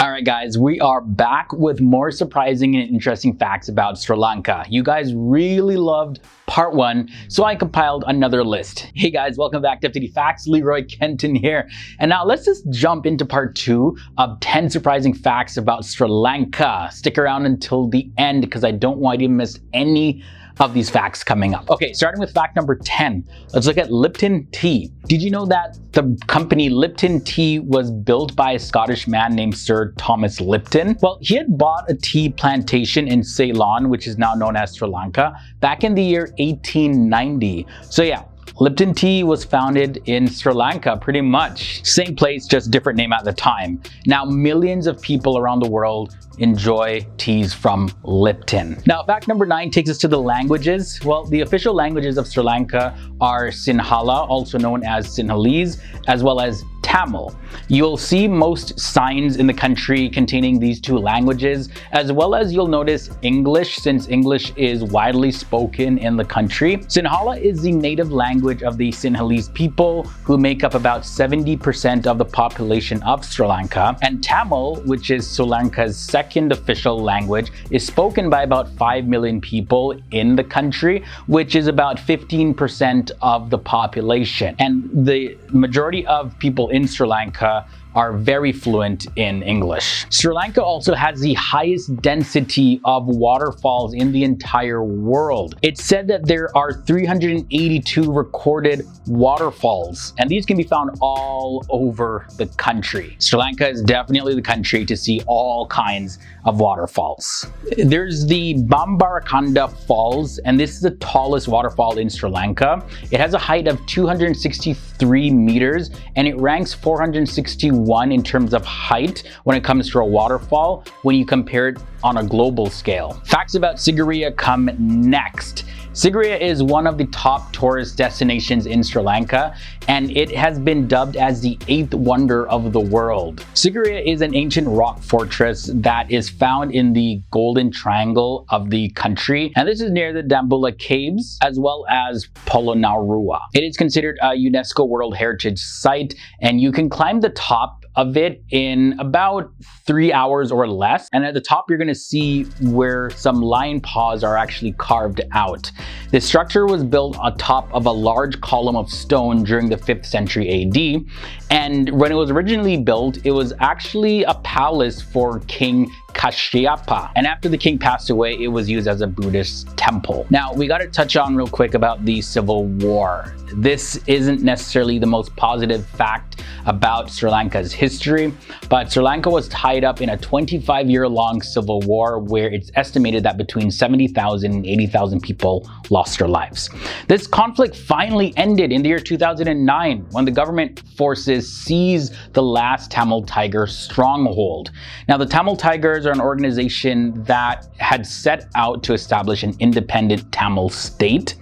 All right, guys, we are back with more surprising and interesting facts about Sri Lanka. You guys really loved part 1, so I compiled another list. Hey guys, welcome back to FTD Facts. Leroy Kenton here. And now let's just jump into part 2 of 10 surprising facts about Sri Lanka. Stick around until the end because I don't want you to miss any of these facts coming up. Okay, starting with fact number 10, let's look at Lipton tea. Did you know that the company Lipton Tea was built by a Scottish man named Sir Thomas Lipton? Well, he had bought a tea plantation in Ceylon, which is now known as Sri Lanka, back in the year 1890. So yeah, Lipton Tea was founded in Sri Lanka, pretty much. Same place, just different name at the time. Now, millions of people around the world enjoy teas from Lipton. Now, fact number 9 takes us to the languages. Well, the official languages of Sri Lanka are Sinhala, also known as Sinhalese, as well as Tamil. You'll see most signs in the country containing these two languages, as well as you'll notice English, since English is widely spoken in the country. Sinhala is the native language of the Sinhalese people, who make up about 70% of the population of Sri Lanka. And Tamil, which is Sri Lanka's second official language, is spoken by about 5 million people in the country, which is about 15% of the population. And the majority of people in Sri Lanka are very fluent in English. Sri Lanka also has the highest density of waterfalls in the entire world. It's said that there are 382 recorded waterfalls, and these can be found all over the country. Sri Lanka is definitely the country to see all kinds of waterfalls. There's the Bambarakanda Falls, and this is the tallest waterfall in Sri Lanka. It has a height of 263 meters, and it ranks 461 in terms of height when it comes to a waterfall when you compare it on a global scale. Facts about Sigiriya come next. Sigiriya is one of the top tourist destinations in Sri Lanka, and it has been dubbed as the 8th wonder of the world. Sigiriya is an ancient rock fortress that is found in the Golden Triangle of the country, and this is near the Dambula Caves as well as Polonnaruwa. It is considered a UNESCO World Heritage Site, and you can climb the top of it in about 3 hours or less. And at the top, you're going to see where some lion paws are actually carved out. This structure was built on top of a large column of stone during the 5th century AD. And when it was originally built, it was actually a palace for King Kashyapa. And after the king passed away, it was used as a Buddhist temple. Now, we got to touch on real quick about the Civil War. This isn't necessarily the most positive fact about Sri Lanka's history, but Sri Lanka was tied up in a 25-year-long civil war where it's estimated that between 70,000 and 80,000 people lost their lives. This conflict finally ended in the year 2009 when the government forces seized the last Tamil Tiger stronghold. Now, the Tamil Tigers are an organization that had set out to establish an independent Tamil state.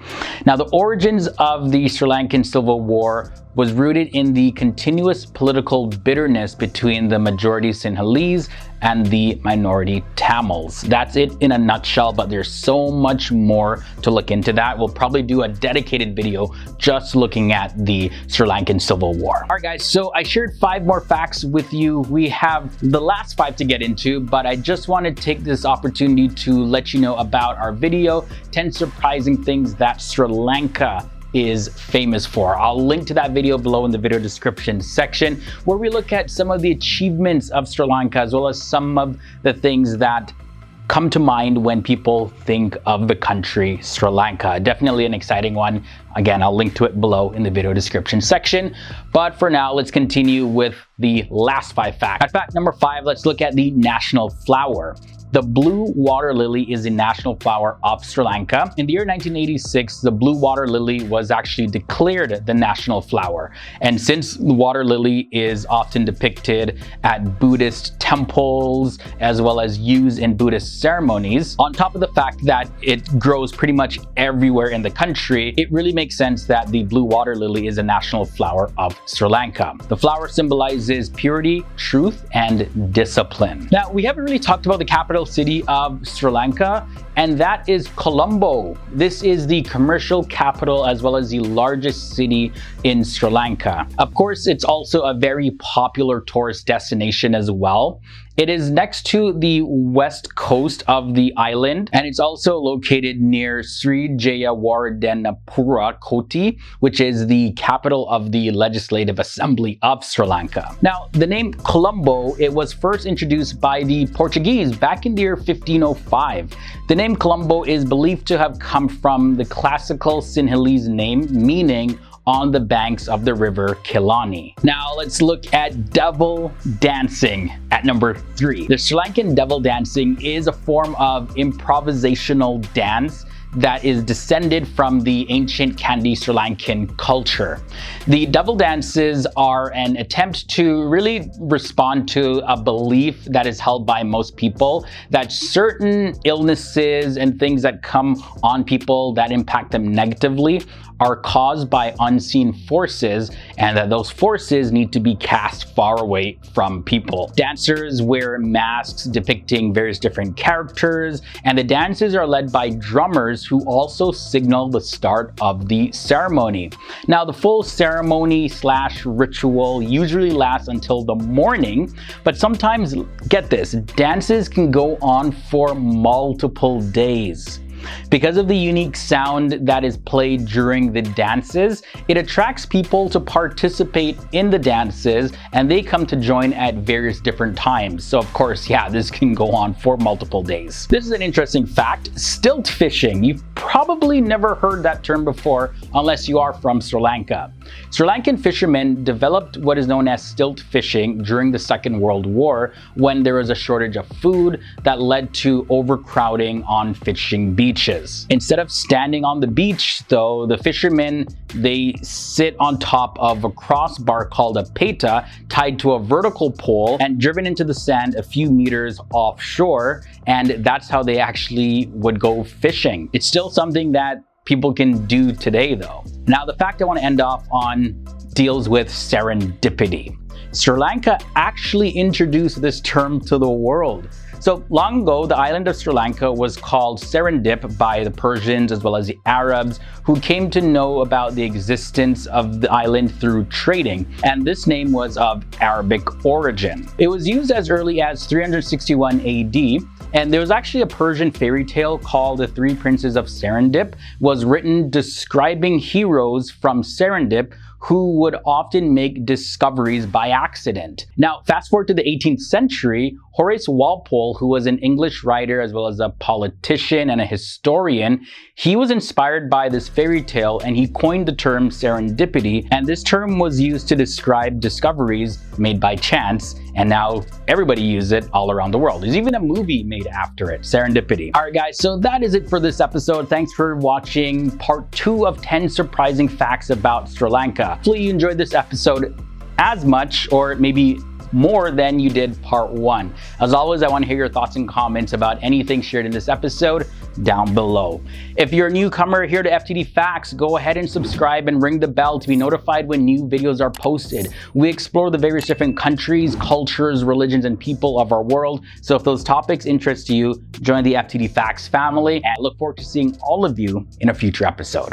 Now, the origins of the Sri Lankan Civil War was rooted in the continuous political bitterness between the majority Sinhalese and the minority Tamils. That's it in a nutshell, but there's so much more to look into that. We'll probably do a dedicated video just looking at the Sri Lankan Civil War. All right, guys, so I shared 5 more facts with you. We have the last 5 to get into, but I just want to take this opportunity to let you know about our video, 10 surprising things that Sri Lanka is famous for. I'll link to that video below in the video description section, where we look at some of the achievements of Sri Lanka, as well as some of the things that come to mind when people think of the country Sri Lanka. Definitely an exciting one. Again, I'll link to it below in the video description section. But for now, let's continue with the last 5 facts. At fact number 5, let's look at the national flower. The blue water lily is the national flower of Sri Lanka. In the year 1986, the blue water lily was actually declared the national flower. And since the water lily is often depicted at Buddhist temples, as well as used in Buddhist ceremonies, on top of the fact that it grows pretty much everywhere in the country, it really makes sense that the blue water lily is a national flower of Sri Lanka. The flower symbolizes purity, truth, and discipline. Now, we haven't really talked about the capital city of Sri Lanka, and that is Colombo. This is the commercial capital as well as the largest city in Sri Lanka. Of course, it's also a very popular tourist destination as well. It is next to the west coast of the island, and it's also located near Sri Jayawardenepura Koti, which is the capital of the Legislative Assembly of Sri Lanka. Now, the name Colombo, it was first introduced by the Portuguese back in the year 1505. The name Colombo is believed to have come from the classical Sinhalese name meaning on the banks of the river Killarney. Now let's look at devil dancing at number 3. The Sri Lankan devil dancing is a form of improvisational dance that is descended from the ancient Kandi Sri Lankan culture. The devil dances are an attempt to really respond to a belief that is held by most people that certain illnesses and things that come on people that impact them negatively are caused by unseen forces, and that those forces need to be cast far away from people. Dancers wear masks depicting various different characters, and the dances are led by drummers who also signal the start of the ceremony. Now, the full ceremony / ritual usually lasts until the morning, but sometimes, get this, dances can go on for multiple days. Because of the unique sound that is played during the dances, it attracts people to participate in the dances, and they come to join at various different times. So of course, yeah, this can go on for multiple days. This is an interesting fact. Stilt fishing. You've probably never heard that term before unless you are from Sri Lanka. Sri Lankan fishermen developed what is known as stilt fishing during the Second World War when there was a shortage of food that led to overcrowding on fishing beaches. Instead of standing on the beach though, the fishermen, they sit on top of a crossbar called a peta tied to a vertical pole and driven into the sand a few meters offshore, and that's how they actually would go fishing. It's still something that people can do today though. Now, the fact I want to end off on deals with serendipity. Sri Lanka actually introduced this term to the world. So long ago, the island of Sri Lanka was called Serendip by the Persians as well as the Arabs, who came to know about the existence of the island through trading, and this name was of Arabic origin. It was used as early as 361 AD, and there was actually a Persian fairy tale called The Three Princes of Serendip, was written describing heroes from Serendip who would often make discoveries by accident. Now, fast forward to the 18th century, Horace Walpole, who was an English writer as well as a politician and a historian, he was inspired by this fairy tale and he coined the term serendipity, and this term was used to describe discoveries made by chance, and now everybody uses it all around the world. There's even a movie made after it, Serendipity. Alright guys, so that is it for this episode. Thanks for watching part 2 of 10 surprising facts about Sri Lanka. Hopefully you enjoyed this episode as much or maybe more than you did part 1. As always, I want to hear your thoughts and comments about anything shared in this episode down below. If you're a newcomer here to FTD Facts, go ahead and subscribe and ring the bell to be notified when new videos are posted. We explore the various different countries, cultures, religions, and people of our world. So if those topics interest you, join the FTD Facts family, and I look forward to seeing all of you in a future episode.